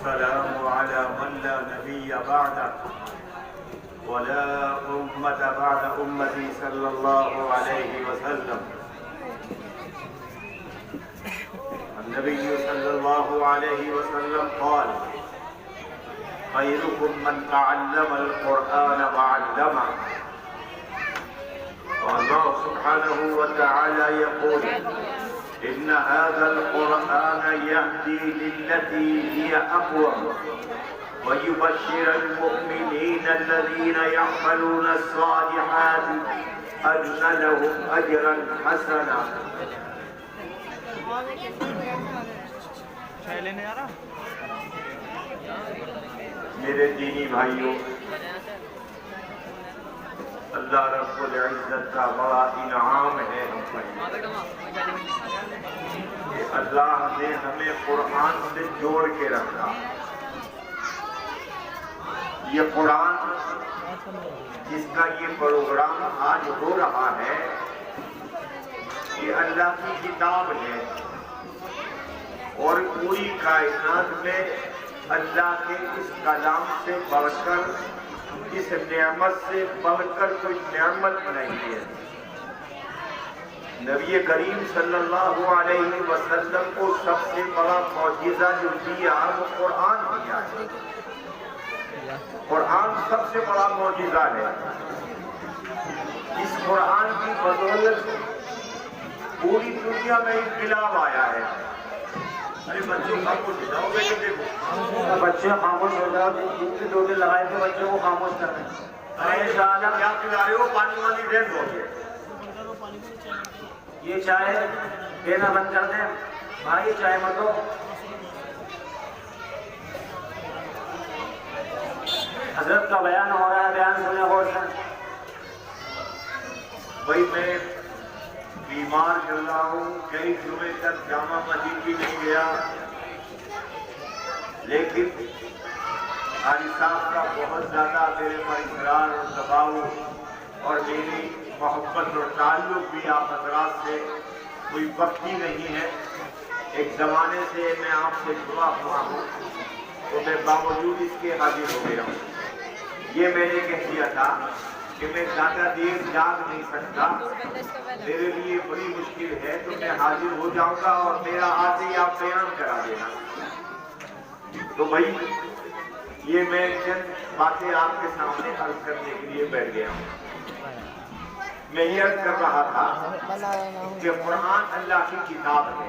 والسلام على من لا نبي بعده ولا أمة بعد أمتي صلى الله عليه وسلم. النبي صلى الله عليه وسلم قال: خيركم من تعلم القرآن وعلمه. والله سبحانه وتعالى يقول: إن هذا القرآن يهدي للتي هي أقوم ويبشر المؤمنين الذين يعملون الصالحات أن لهم أجرا حسنا. میرے دینی بھائیوں، اللہ رب العزت کا بڑا انعام ہے ہم پر کہ اللہ نے ہمیں قرآن سے جوڑ کے رکھا. یہ قرآن جس کا یہ پروگرام آج ہو رہا ہے، یہ اللہ کی کتاب ہے اور پوری کائنات میں اللہ کے اس کلام سے بڑھ کر، اس نعمت سے بڑھ کر کوئی نعمت نہیں ہے. نبی کریم صلی اللہ علیہ وسلم کو سب سے بڑا معجزہ جو دیا وہ قرآن دیا ہے. قرآن سب سے بڑا معجزہ ہے. اس قرآن کی بدولت پوری دنیا میں انقلاب آیا ہے. ارے بچوں خاموش ہو جاؤ، بیٹے دیکھو بچے خاموش ہو جاؤ. دوسری ڈوٹی لگائے تو بچوں کو خاموش کر رہے ہیں. ارے شاہجہاں کیا پلا رہے ہو؟ پانی والی ڈرینک ہو گئی. یہ چائے پینا بند کر دیں بھائی، چائے مت دو. حضرت کا بیان ہو رہا ہے، بیان سنے غور سے. بھائی میں بیمار چل رہا ہوں، کئی جمعے تک جامع مسجد بھی نہیں گیا، لیکن قاری صاحب کا بہت زیادہ میرے پر اصرار اور دباؤ اور میری محبت اور تعلق بھی آپ حضرات سے کوئی وقت ہی نہیں ہے. ایک زمانے سے میں آپ سے جڑا ہوا ہوں تو میں باوجود اس کے حاضر ہو گیا ہوں. یہ میں نے کہہ دیا تھا کہ میں زیادہ دیر جاگ نہیں سکتا، میرے لیے بڑی مشکل ہے، تو میں حاضر ہو جاؤں گا اور میرا آتے ہی آپ بیان کرا دینا. تو بھائی یہ میں چند باتیں آپ کے سامنے عرض کرنے کے لیے بیٹھ گیا ہوں. میں یہ عرض کر رہا تھا کہ قرآن اللہ کی کتاب ہے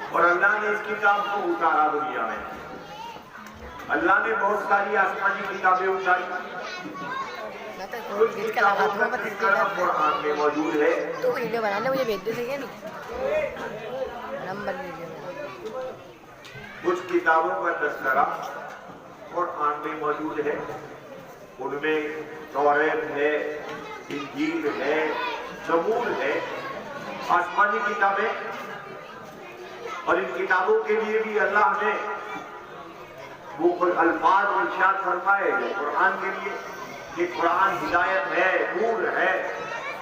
اور اللہ نے اس کتاب کو اتارا دنیا میں. اللہ نے بہت ساری آسمانی کتابیں اتاری، قرآن میں موجود ہے. تو ویڈیو بنانے مجھے بھیج دو، ٹھیک ہے نا؟ نمبر بھیجو. کچھ کتابوں کا تذکرہ قرآن میں موجود ہے. ان میں توریت ہے، انجیل ہے، زبور ہے، آسمانی کتابیں. اور ان کتابوں کے لیے بھی اللہ نے وہ الفاظ ارشاد فرمائے جو قرآن کے لیے کہ قرآن ہدایت ہے، نور ہے.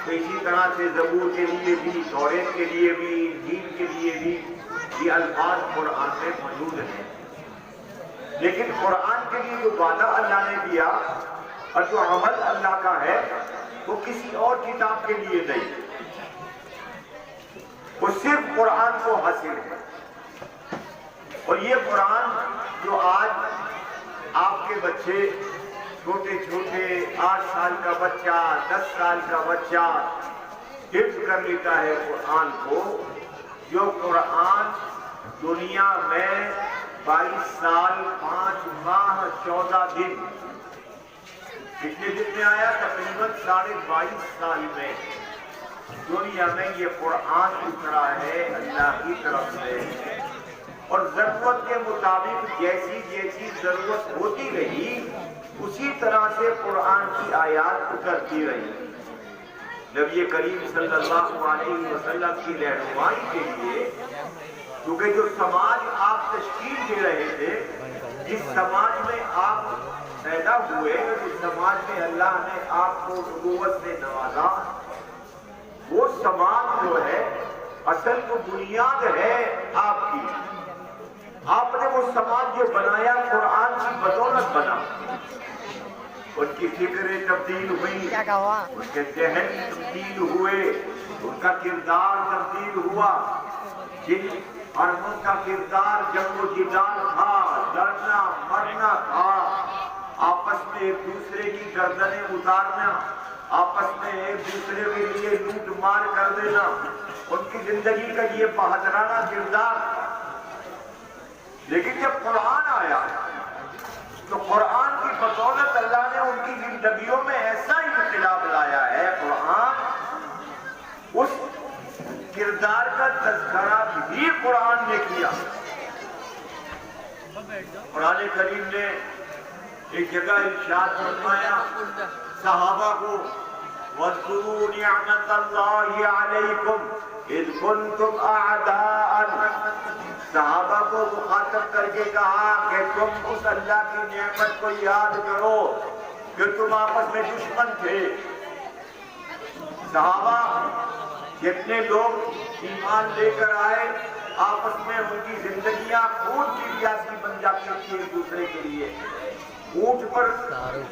تو اسی طرح سے زبور کے لیے بھی، توریت کے لیے بھی، انجیل کے لیے بھی یہ الفاظ قرآن میں موجود ہیں. لیکن قرآن کے لیے جو وعدہ اللہ نے دیا اور جو عمل اللہ کا ہے وہ کسی اور کتاب کے لیے نہیں، وہ صرف قرآن کو حاصل ہے. اور یہ قرآن جو آج آپ کے بچے چھوٹے چھوٹے 8 سال کا بچہ، 10 سال کا بچہ حفظ کر لیتا ہے قرآن کو، جو قرآن دنیا میں 22 سال 5 ماہ 14 دن پچھلے دن میں آیا، تقریباً 22.5 سال میں دنیا میں یہ قرآن اترا ہے اللہ کی طرف سے. اور ضرورت کے مطابق جیسی جیسی ضرورت ہوتی رہی اسی طرح سے قرآن کی آیات اترتی رہی. نبی کریم صلی اللہ علیہ وسلم کی رہنمائی کے لیے، کیونکہ جو سماج آپ تشکیل دے رہے تھے، جس سماج میں آپ پیدا ہوئے، جس سماج میں اللہ نے آپ کو نبوت سے نوازا، وہ سماج جو ہے اصل تو بنیاد ہے آپ کی. آپ نے وہ سماج جو بنایا قرآن کی بدولت بنا، ان کی فکریں تبدیل ہوئی، کیا کہا؟ ان کے ذہن تبدیل ہوئے، ان کا کردار تبدیل ہوا۔ جن اور ان کا کردار جنگ و جدال تھا، لڑنا مرنا تھا، آپس میں ایک دوسرے کی گردنیں اتارنا، آپس میں ایک دوسرے کے لیے لوٹ مار کر دینا، ان کی زندگی کا یہ بہادرانہ کردار تھا۔ لیکن جب قرآن آیا تو قرآن کی بدولت اللہ نے ان کی زندگیوں میں ایسا انقلاب لایا ہے۔ قرآن اس کردار کا تذکرہ بھی قرآن نے کیا۔ قرآن کریم نے ایک جگہ ارشاد فرمایا صحابہ کو، وَاذْكُرُوا نِعْمَةَ اللَّهِ عَلَيْكُمْ اِذْ كُنْتُمْ أَعْدَاءً، صحابہ کو مخاطب کر کے کہا کہ تم اس اللہ کی نعمت کو یاد کرو کہ تم آپس میں دشمن تھے۔ صحابہ جتنے لوگ ایمان لے کر آئے، آپس میں ان کی زندگیاں خون کی پیاسی بن جاتی تھی ایک دوسرے کے لیے۔ اونٹ پر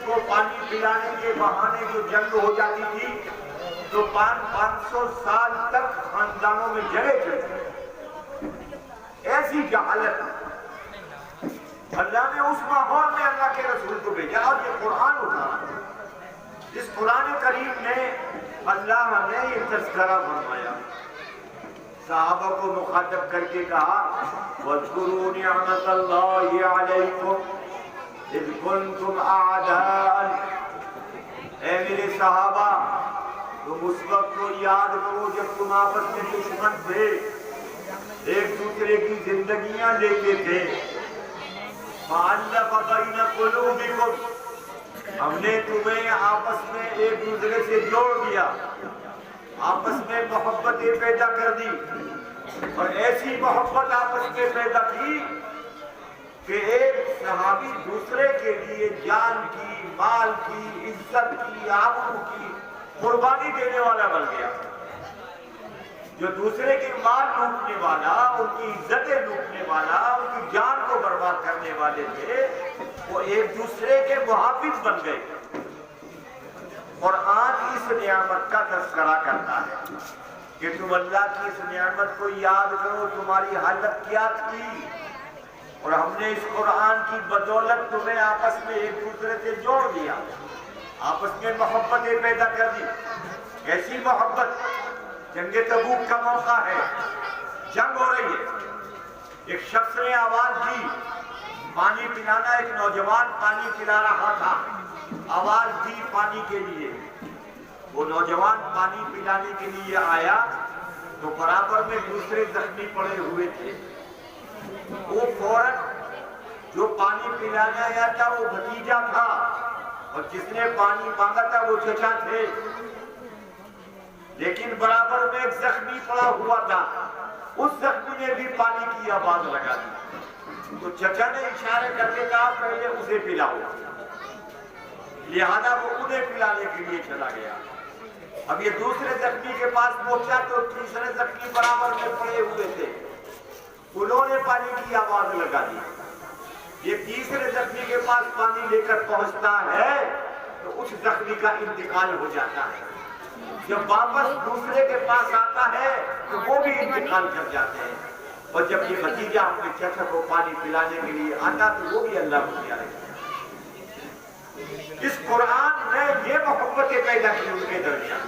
کو پانی پلانے کے بہانے جو جنگ ہو جاتی تھی تو 500 سال تک خاندانوں میں جڑے چلتے، ایسی جہالت۔ اللہ نے اس ماحول میں اللہ کے رسول کو بھیجا اور یہ قرآن اتارا۔ اس قرآن کریم نے اللہ نے یہ تذکرہ فرمایا، صحابہ کو مخاطب کر کے کہا وَاذْكُرُوا نِعْمَةَ اللَّهِ عَلَيْكُمْ اِذْ كُنْتُمْ أَعْدَاءً، اے میرے صحابہ تم اس وقت کو یاد کرو جب تم آپس میں دشمن تھے، ایک دوسرے کی زندگیاں لیتے تھے۔ فَأَلَّفَ بَيْنَ قُلُوبِكُمْ، ہم نے تمہیں آپس میں ایک دوسرے سے جوڑ دیا، آپس میں محبتیں پیدا کر دی، اور ایسی محبت آپس میں پیدا کی کہ ایک صحابی دوسرے کے لیے جان کی، مال کی، عزت کی، آبرو کی قربانی دینے والا بن گیا۔ جو دوسرے کے مال لوٹنے والا، ان کی عزتیں لوٹنے والا، ان کی جان کو برباد کرنے والے تھے، وہ ایک دوسرے کے محافظ بن گئے۔ قرآن اس نعمت کا تذکرہ کرتا ہے کہ تم اللہ کی اس نعمت کو یاد کرو، تمہاری حالت کیا تھی، اور ہم نے اس قرآن کی بدولت تمہیں آپس میں ایک دوسرے سے جوڑ دیا، آپس میں محبتیں پیدا کر دی۔ ایسی محبت، جنگ تبوک کا موقع ہے، جنگ ہو رہی ہے، ایک شخص نے آواز دی، پانی پلانا، ایک نوجوان پانی پلا رہا تھا، آواز دی پانی کے لیے۔ وہ نوجوان پانی پلانے کے لیے آیا تو برابر میں دوسرے زخمی پڑے ہوئے تھے۔ وہ فوراً جو پانی پلانے آیا تھا وہ بھتیجا تھا، اور جس نے پانی مانگا تھا وہ چچا تھے، لیکن برابر میں ایک زخمی پڑا ہوا تھا، اس زخمی نے بھی پانی کی آواز لگا دی۔ تو چچا نے اشارے کر کے کہا پہلے اسے پلاؤ، لہذا وہ انہیں پلانے کے لیے چلا گیا۔ اب یہ دوسرے زخمی کے پاس پہنچا تو تیسرے زخمی برابر میں پڑے ہوئے تھے، انہوں نے پانی کی آواز لگا دی۔ یہ تیسرے زخمی کے پاس پانی لے کر پہنچتا ہے تو اس زخمی کا انتقال ہو جاتا ہے۔ جب واپس دوسرے کے پاس آتا ہے تو وہ بھی انتقال کر جاتے ہیں، اور جب یہ بھتیجا اپنے چچا کو پانی پلانے کے لیے آتا تو وہ بھی اللہ کو پیارے۔ اس قرآن نے یہ محبتیں پیدا کی ان کے درمیان،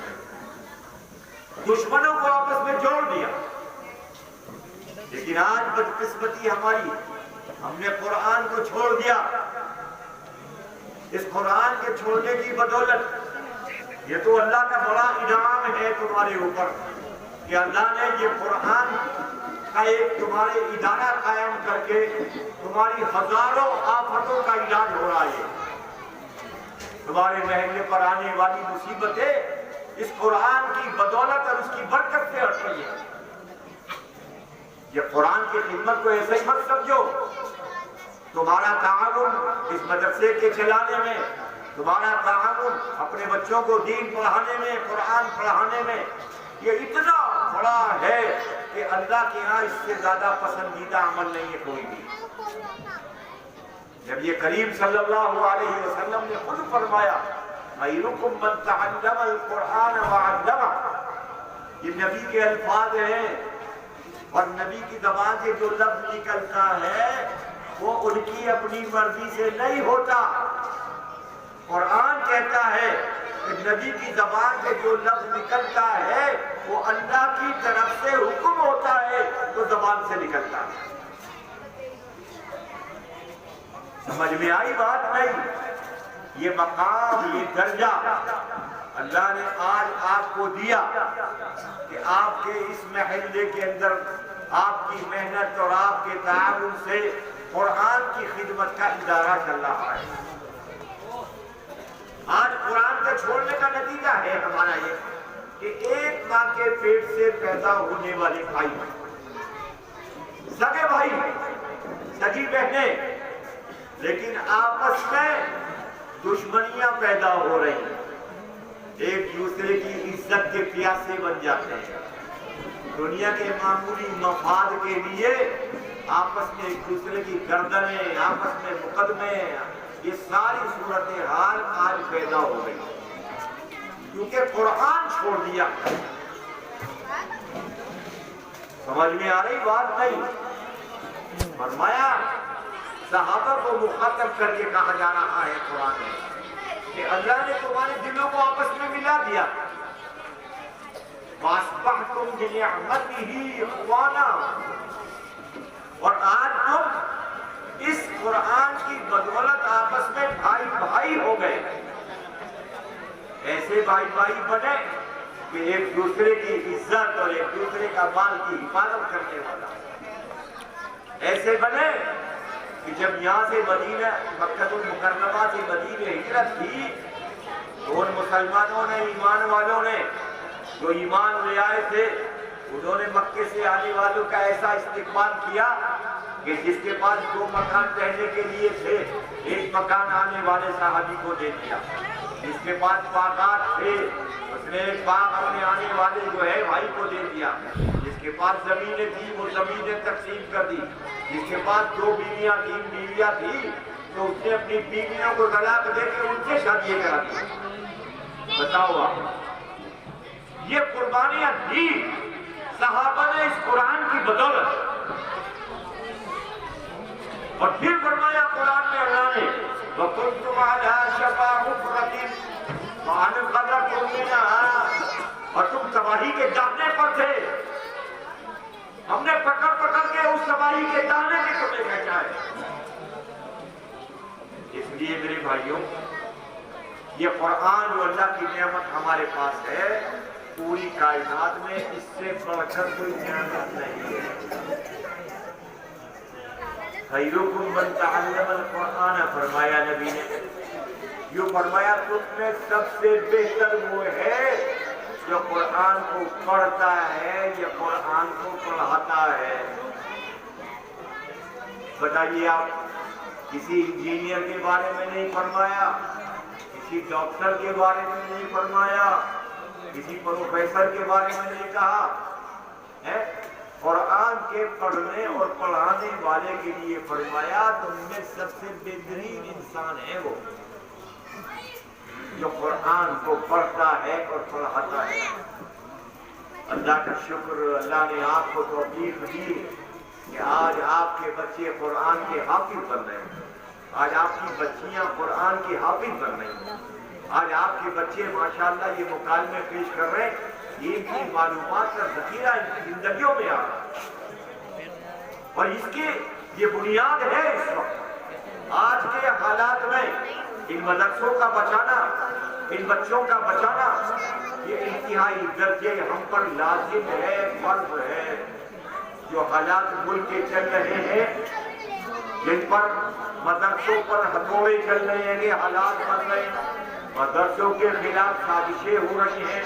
دشمنوں کو آپس میں جوڑ دیا۔ لیکن آج بدقسمتی ہماری، ہم نے قرآن کو چھوڑ دیا۔ اس قرآن کے چھوڑنے کی بدولت، یہ تو اللہ کا بڑا انعام ہے تمہارے اوپر کہ اللہ نے یہ قرآن کا ایک تمہارے ادارہ قائم کر کے تمہاری ہزاروں آفتوں کا علاج ہو رہا ہے۔ تمہارے محلے پر آنے والی مصیبتیں اس قرآن کی بدولت اور اس کی برکت سے ہٹ رہی ہے۔ یہ قرآن کی خدمت کو ایسے ہی مت سمجھو، تمہارا تعاون اس مدرسے کے چلانے میں، تمہارا تعاون اپنے بچوں کو دین پڑھانے میں، قرآن پڑھانے میں، یہ اتنا بڑا ہے کہ اللہ کے ہاں اس سے زیادہ پسندیدہ عمل نہیں ہے کوئی بھی۔ جب یہ کریم صلی اللہ علیہ وسلم نے خود فرمایا خیرکم من تعلم القرآن وعلمہ، یہ نبی کے الفاظ ہیں، اور نبی کی زبان سے جو لفظ نکلتا ہے وہ ان کی اپنی مرضی سے نہیں ہوتا۔ قرآن کہتا ہے کہ نبی کی زبان سے جو لفظ نکلتا ہے وہ اللہ کی طرف سے حکم ہوتا ہے تو زبان سے نکلتا ہے۔ سمجھ میں آئی بات نہیں؟ یہ مقام، یہ درجہ اللہ نے آج آپ کو دیا کہ آپ کے اس محلے کے اندر آپ کی محنت اور آپ کے تعاون سے قرآن کی خدمت کا ادارہ چل رہا ہے۔ آج قرآن کا چھوڑنے کا نتیجہ ہے ہمارا یہ کہ ایک ماں کے پیٹ سے پیدا ہونے والے بھائی، سگے بھائی، سگی بہنیں، لیکن آپس میں دشمنیاں پیدا ہو رہی ہیں، ایک دوسرے کی عزت کے پیاسے بن جاتے ہیں، دنیا کے معمولی مفاد کے لیے آپس میں ایک دوسرے کی گردنیں، آپس میں مقدمے، یہ ساری صورتحال آج پیدا ہو گئی کیونکہ قرآن چھوڑ دیا۔ سمجھ میں آ رہی بات نہیں؟ فرمایا صحابہ کو مخاطب کر کے کہا جا رہا ہے قرآن میں کہ اللہ نے تمہارے دلوں کو آپس میں ملا دیا، وَأَصْبَحْتُمْ بِنِعْمَتِهِ إِخْوَانًا، اور آج تم اس قرآن کی بدولت آپس میں بھائی بھائی ہو گئے، ایسے بھائی بھائی بنے کہ ایک دوسرے کی عزت اور ایک دوسرے کا مال کی حفاظت کرنے والا، ایسے بنے کہ جب یہاں سے مدینہ مکہ المکرمہ سے مدینہ ہجرت کی تو ان مسلمانوں نے، ایمان والوں نے جو ایمان لے آئے تھے، انہوں نے مکے سے آنے والوں کا ایسا استقبال کیا کہ جس کے پاس 2 مکان رہنے کے لیے تھے، 1 مکان آنے والے صحابی کو دے دیا، جس کے پاس باغات تھے اس نے 1 باغ اپنے آنے والے جو ہے بھائی کو دے دیا، جس کے پاس زمینیں تھی وہ زمینیں تقسیم کر دی، جس کے پاس 2 بیویاں 3 بیویاں تھی تو اس نے اپنی بیویوں کو طلاق دے کے ان سے شادی کرا دی۔ بتاؤ آپ، یہ قربانیاں دی صحابہ نے اس قرآن کی بدولت، اور پھر فرمایا قرآن میں اللہ نے وَكُنْتُمْ عَلَىٰ شَفَا حُفْرَةٍ فَأَنْقَذَكُم مِّنْهَا، اور تم تباہی کے دانے پر تھے، ہم نے پکڑ پکڑ کے اس تباہی کے دانے کے تمہیں بچایا ہے۔ اس لیے میرے بھائیوں، یہ قرآن جو اللہ کی نعمت ہمارے پاس ہے، پوری کائنات میں اس سے بڑھ کر کوئی نعمت نہیں ہے۔ خیرکم من تعلم القرآن، فرمایا نبی نے، یوں فرمایا تم میں سب سے بہتر وہ ہے جو قرآن کو پڑھتا ہے یا قرآن کو پڑھاتا ہے۔ بتائیے آپ، کسی انجینئر کے بارے میں نہیں فرمایا، کسی ڈاکٹر کے بارے میں نہیں فرمایا، کسی پروفیسر کے بارے میں نہیں کہا ہے، قرآن کے پڑھنے اور پڑھانے والے کے لیے فرمایا تم میں سب سے بہترین انسان ہے وہ جو قرآن کو پڑھتا ہے اور پڑھاتا ہے۔ اللہ کا شکر، اللہ نے آپ کو توفیق دی کہ آج آپ کے بچے قرآن کے حافظ بن رہے ہیں، آج آپ کی بچیاں قرآن کی حافظ بن رہی ہیں، آج آپ کے بچے ماشاءاللہ یہ مکالمے پیش کر رہے ہیں، یہ کی معلومات کا ذخیرہ ان کی زندگیوں میں آ رہا ہے، اور اس کی یہ بنیاد ہے۔ اس وقت آج کے حالات میں ان مدرسوں کا بچانا، ان بچوں کا بچانا، یہ انتہائی درجے ہم پر لازم ہے، فرض ہے۔ جو حالات ملک کے چل رہے ہیں، جن پر مدرسوں پر ہتھوڑے چل رہے ہیں، یہ حالات بن رہے ہیں، مدرسوں کے خلاف سازشیں ہو رہی ہیں،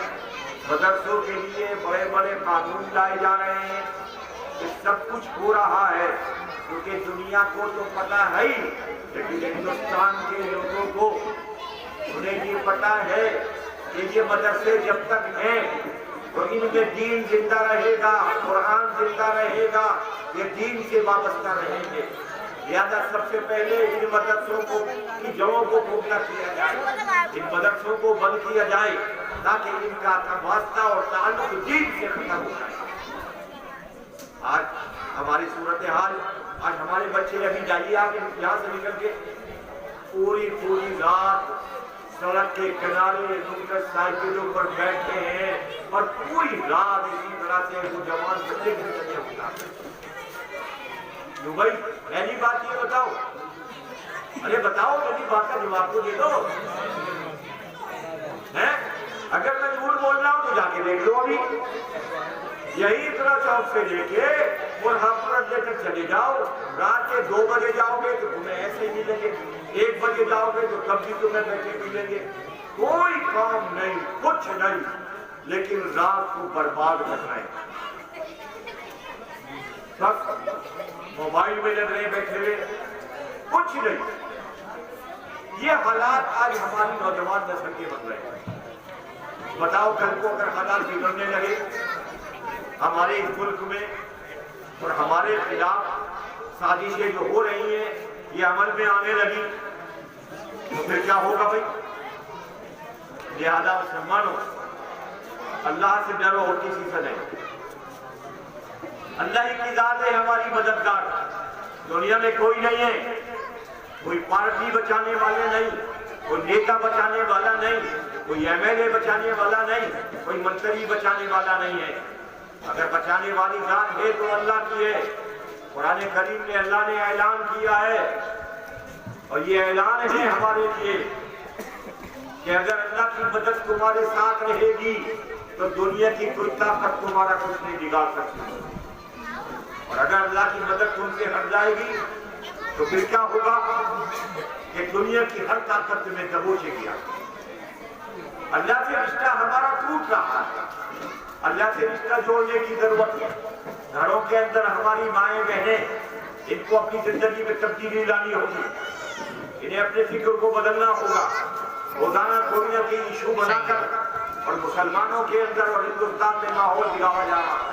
مدرسوں کے لیے بڑے بڑے قانون لائے جا رہے ہیں، یہ سب کچھ ہو رہا ہے کیونکہ دنیا کو تو پتہ ہے ہی، لیکن ہندوستان کے لوگوں کو انہیں یہ پتہ ہے کہ یہ مدرسے جب تک ہیں تو ان میں دین زندہ رہے گا، قرآن زندہ رہے گا، یہ دین سے وابستہ رہیں گے۔ لہذا سب سے پہلے ان مدرسوں کی جڑوں کو کھوکھلا کیا جائے، ان مدرسوں کو بند کیا جائے تاکہ ان کا واسطہ اور تعلق دین سے ختم ہو جائے۔ آج ہماری صورتحال، آج ہمارے بچے ابھی جائیے آپ یہاں سے نکل کے پوری رات سڑک کے کنارے موٹر سائیکلوں پر بیٹھتے ہیں اور پوری رات اسی طرح سے وہ جوان بچے کی طرح ہوتا ہے۔ کیوں بھائی پہلی بات یہ بتاؤ، ارے بتاؤ پہلی بات کا جواب کو دے دو۔ اگر میں جھوٹ بول رہا ہوں تو جا کے دیکھ لو، ابھی یہی طرح چوک سے لے کے اور ہم لے کر چلے جاؤ، رات کے 2 بجے جاؤ گے تو تمہیں ایسے ہی ملیں گے، 1 بجے جاؤ گے تو تب بھی تمہیں بیٹھے ملیں گے، کوئی کام نہیں، کچھ نہیں، لیکن رات کو برباد کرنا ہے۔ سب موبائل میں لگ رہے بیٹھے ہوئے، کچھ نہیں۔ یہ حالات آج ہماری نوجوان نسل کے بن رہے ہیں۔ بتاؤ کل کو اگر حالات بگڑنے لگے ہمارے اس ملک میں اور ہمارے خلاف سازشیں جو ہو رہی ہیں یہ عمل میں آنے لگی تو پھر کیا ہوگا بھائی؟ لہذا مسلمانوں، اللہ سے ڈرو اور کسی سے نہیں۔ اللہ ہی کی ذات ہے ہماری مددگار، دنیا میں کوئی نہیں ہے، کوئی پارٹی بچانے والے نہیں، کوئی نیتا بچانے والا نہیں، کوئی ایم ایل اے بچانے والا نہیں، کوئی منتری بچانے والا نہیں ہے۔ اگر بچانے والی ذات ہے تو اللہ کی ہے۔ قرآن کریم میں اللہ نے اعلان کیا ہے اور یہ اعلان ہے ہمارے لیے کہ اگر اللہ کی مدد تمہارے ساتھ رہے گی تو دنیا کی کوئی طاقت تمہارا کچھ نہیں بگاڑ سکتی، اور اگر اللہ کی مدد تم سے ہٹ جائے گی تو پھر کیا ہوگا کہ دنیا کی ہر طاقت تمہیں دبوچے گی۔ اللہ سے رشتہ ہمارا ٹوٹ رہا ہے، اللہ سے رشتہ جوڑنے کی ضرورت ہے۔ گھروں کے اندر ہماری مائیں بہنیں، ان کو اپنی زندگی میں تبدیلی لانی ہوگی، انہیں اپنے فکر کو بدلنا ہوگا۔ روزانہ کوئی نہ کوئی ایشو بنا کر اور مسلمانوں کے اندر اور ہندوستان میں ماحول بگاڑا جا رہا ہے۔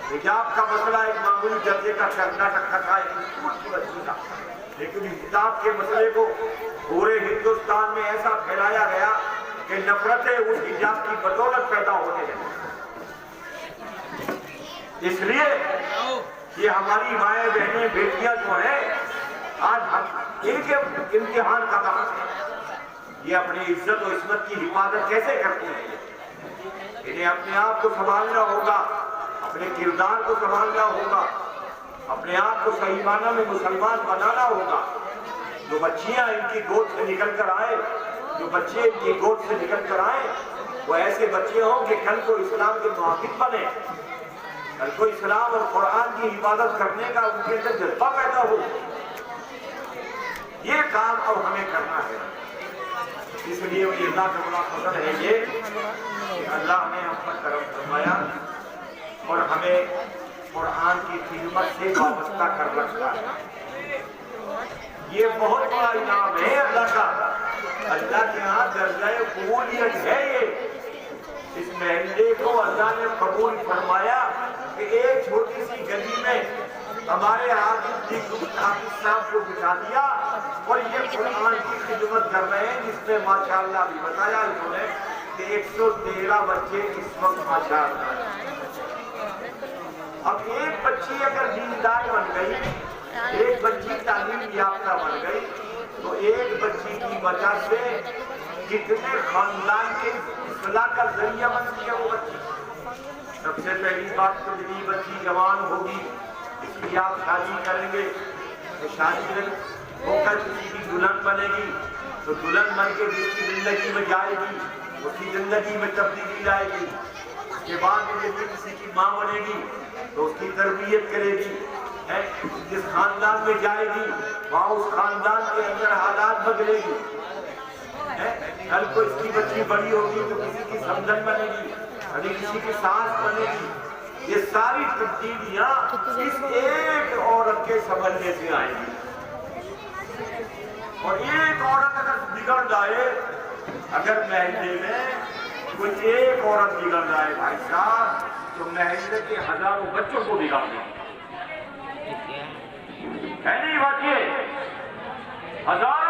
حجاب کا مسئلہ ایک معمولی درجے کا کرناٹک کا ایک اسکول کی بچی کا، لیکن حجاب کے مسئلے کو پورے ہندوستان میں ایسا پھیلایا گیا کہ نفرتیں اس حجاب کی بدولت پیدا ہونے لگی۔ اس لیے یہ ہماری مائیں بہنیں بیٹیاں جو ہیں آج ہم ان کے امتحان کا وقت ہے، یہ اپنی عزت و عصمت کی حفاظت کیسے کرتے ہیں؟ انہیں اپنے آپ کو سنبھالنا ہوگا، اپنے کردار کو سنبھالنا ہوگا، اپنے آپ کو صحیح معنی میں مسلمان بنانا ہوگا۔ جو بچیاں ان کی گود سے نکل کر آئے، جو بچے ان کی گود سے نکل کر آئے وہ ایسے بچے ہوں کہ کل کو اسلام کے محافظ بنے، کل کو اسلام اور قرآن کی حفاظت کرنے کا ان کے اندر جذبہ پیدا ہو۔ یہ کام اب ہمیں کرنا ہے۔ اس لیے مجھے اللہ کا بڑا فضل ہے یہ کہ اللہ نے ہم پر کرم فرمایا اور ہمیں قرآن کی خدمت سے وابستہ کر رکھا ہے۔ یہ بہت بڑا انعام ہے اللہ کا، اللہ کے ہاں درجہ قبولیت ہے یہ۔ اس محلے کو اللہ نے قبول فرمایا کہ ایک چھوٹی سی گلی میں ہمارے حافظ صاحب کو بٹھا دیا اور یہ قرآن کی خدمت کر رہے ہیں، جس میں ماشاءاللہ بھی بتایا انہوں نے کہ 113 بچے اس وقت ماشاءاللہ۔ اب ایک بچی اگر دیندار بن گئی، ایک بچی تعلیم یافتہ بن گئی تو ایک بچی کی وجہ سے کتنے خاندان کے اصلاح کا ذریعہ بنتی ہے وہ بچی۔ سب سے پہلی بات تو جب بچی جوان ہوگی، اس کی آپ شادی کریں گے تو شادی ہو کر کسی کی دلہن بنے گی تو دلہن بن کے جس کی زندگی میں جائے گی اس کی زندگی میں تبدیلی لائے گی۔ اس کے بعد جب کسی کی ماں بنے گی تو اس کی تربیت کرے گی، جس خاندان میں جائے گی وہاں اس خاندان کے اندر حالات بدلے گی۔ کل کو اس کی بچی بڑی ہوگی تو کسی کی سمجھن بنے گی، کبھی کسی کی ساس بنے گی۔ یہ ساری تبدیلیاں اس ایک عورت کے سنبھلنے سے آئیں گی۔ اور ایک عورت اگر بگڑ جائے، اگر محلے میں کوئی ایک عورت بگڑ جائے بھائی صاحب تو محلے کے ہزاروں بچوں کو بگاڑ دیں ہے نہیں بات یہ ہزار